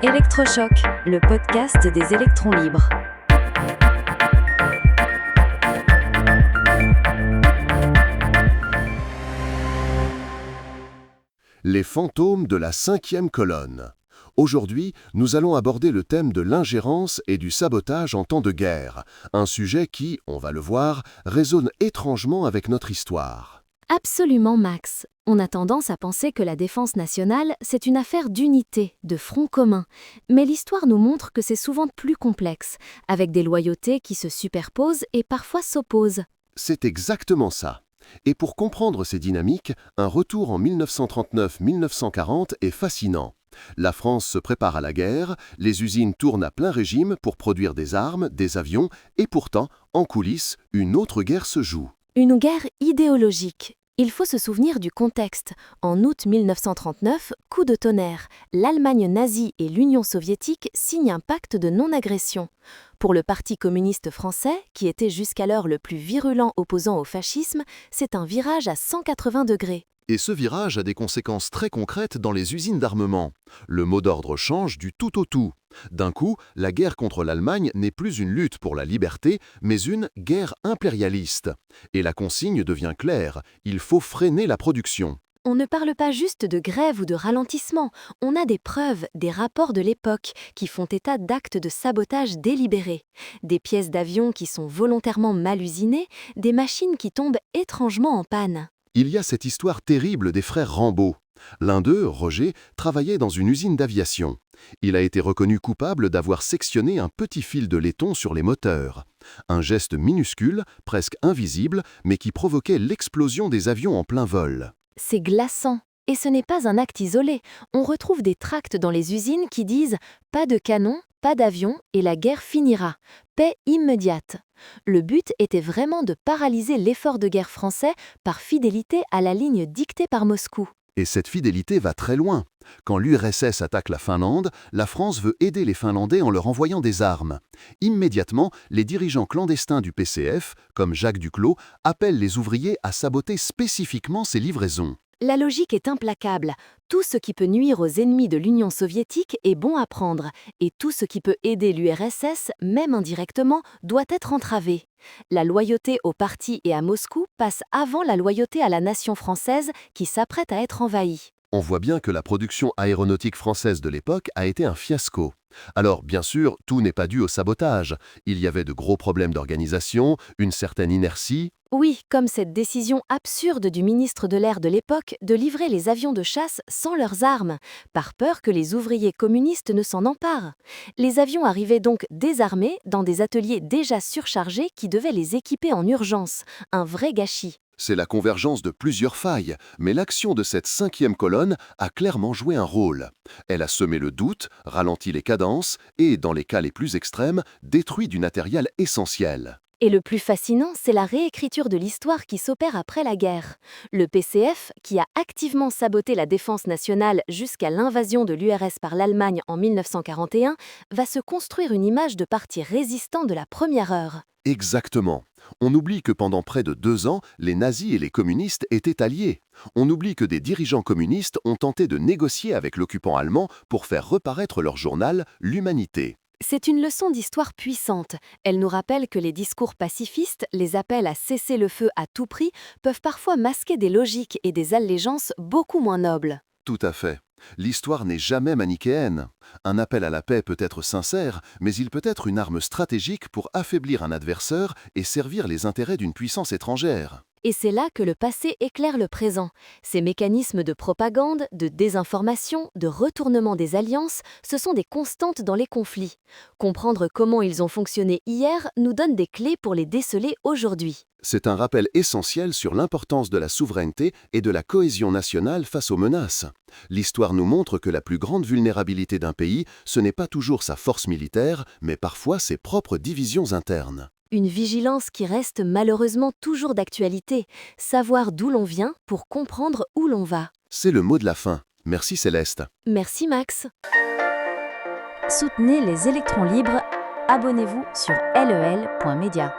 Électrochoc, le podcast des électrons libres. Les fantômes de la 5e colonne. Aujourd'hui, nous allons aborder le thème de l'ingérence et du sabotage en temps de guerre, un sujet qui, on va le voir, résonne étrangement avec notre histoire. Absolument, Max. On a tendance à penser que la défense nationale, c'est une affaire d'unité, de front commun. Mais l'histoire nous montre que c'est souvent plus complexe, avec des loyautés qui se superposent et parfois s'opposent. C'est exactement ça. Et pour comprendre ces dynamiques, un retour en 1939-1940 est fascinant. La France se prépare à la guerre, les usines tournent à plein régime pour produire des armes, des avions, et pourtant, en coulisses, une autre guerre se joue. Une guerre idéologique. Il faut se souvenir du contexte. En août 1939, coup de tonnerre, l'Allemagne nazie et l'Union soviétique signent un pacte de non-agression. Pour le Parti communiste français, qui était jusqu'alors le plus virulent opposant au fascisme, c'est un virage à 180 degrés. Et ce virage a des conséquences très concrètes dans les usines d'armement. Le mot d'ordre change du tout au tout. D'un coup, la guerre contre l'Allemagne n'est plus une lutte pour la liberté, mais une guerre impérialiste. Et la consigne devient claire, il faut freiner la production. On ne parle pas juste de grève ou de ralentissement, on a des preuves, des rapports de l'époque qui font état d'actes de sabotage délibérés. Des pièces d'avion qui sont volontairement mal usinées, des machines qui tombent étrangement en panne. Il y a cette histoire terrible des frères Rambaud. L'un d'eux, Roger, travaillait dans une usine d'aviation. Il a été reconnu coupable d'avoir sectionné un petit fil de laiton sur les moteurs. Un geste minuscule, presque invisible, mais qui provoquait l'explosion des avions en plein vol. C'est glaçant. Et ce n'est pas un acte isolé. On retrouve des tracts dans les usines qui disent « pas de canon, pas d'avion et la guerre finira. Paix immédiate ». Le but était vraiment de paralyser l'effort de guerre français par fidélité à la ligne dictée par Moscou. Et cette fidélité va très loin. Quand l'URSS attaque la Finlande, la France veut aider les Finlandais en leur envoyant des armes. Immédiatement, les dirigeants clandestins du PCF, comme Jacques Duclos, appellent les ouvriers à saboter spécifiquement ces livraisons. La logique est implacable. Tout ce qui peut nuire aux ennemis de l'Union soviétique est bon à prendre, et tout ce qui peut aider l'URSS, même indirectement, doit être entravé. La loyauté au parti et à Moscou passe avant la loyauté à la nation française qui s'apprête à être envahie. On voit bien que la production aéronautique française de l'époque a été un fiasco. Alors, bien sûr, tout n'est pas dû au sabotage. Il y avait de gros problèmes d'organisation, une certaine inertie. Oui, comme cette décision absurde du ministre de l'Air de l'époque de livrer les avions de chasse sans leurs armes, par peur que les ouvriers communistes ne s'en emparent. Les avions arrivaient donc désarmés dans des ateliers déjà surchargés qui devaient les équiper en urgence. Un vrai gâchis. C'est la convergence de plusieurs failles, mais l'action de cette 5e colonne a clairement joué un rôle. Elle a semé le doute, ralenti les cadences et, dans les cas les plus extrêmes, détruit du matériel essentiel. Et le plus fascinant, c'est la réécriture de l'histoire qui s'opère après la guerre. Le PCF, qui a activement saboté la défense nationale jusqu'à l'invasion de l'URSS par l'Allemagne en 1941, va se construire une image de parti résistant de la première heure. Exactement. On oublie que pendant près de 2 ans, les nazis et les communistes étaient alliés. On oublie que des dirigeants communistes ont tenté de négocier avec l'occupant allemand pour faire reparaître leur journal « L'Humanité ». C'est une leçon d'histoire puissante. Elle nous rappelle que les discours pacifistes, les appels à cesser le feu à tout prix, peuvent parfois masquer des logiques et des allégeances beaucoup moins nobles. Tout à fait. L'histoire n'est jamais manichéenne. Un appel à la paix peut être sincère, mais il peut être une arme stratégique pour affaiblir un adversaire et servir les intérêts d'une puissance étrangère. Et c'est là que le passé éclaire le présent. Ces mécanismes de propagande, de désinformation, de retournement des alliances, ce sont des constantes dans les conflits. Comprendre comment ils ont fonctionné hier nous donne des clés pour les déceler aujourd'hui. C'est un rappel essentiel sur l'importance de la souveraineté et de la cohésion nationale face aux menaces. L'histoire nous montre que la plus grande vulnérabilité d'un pays, ce n'est pas toujours sa force militaire, mais parfois ses propres divisions internes. Une vigilance qui reste malheureusement toujours d'actualité. Savoir d'où l'on vient pour comprendre où l'on va. C'est le mot de la fin. Merci Céleste. Merci Max. Soutenez les électrons libres. Abonnez-vous sur lel.media.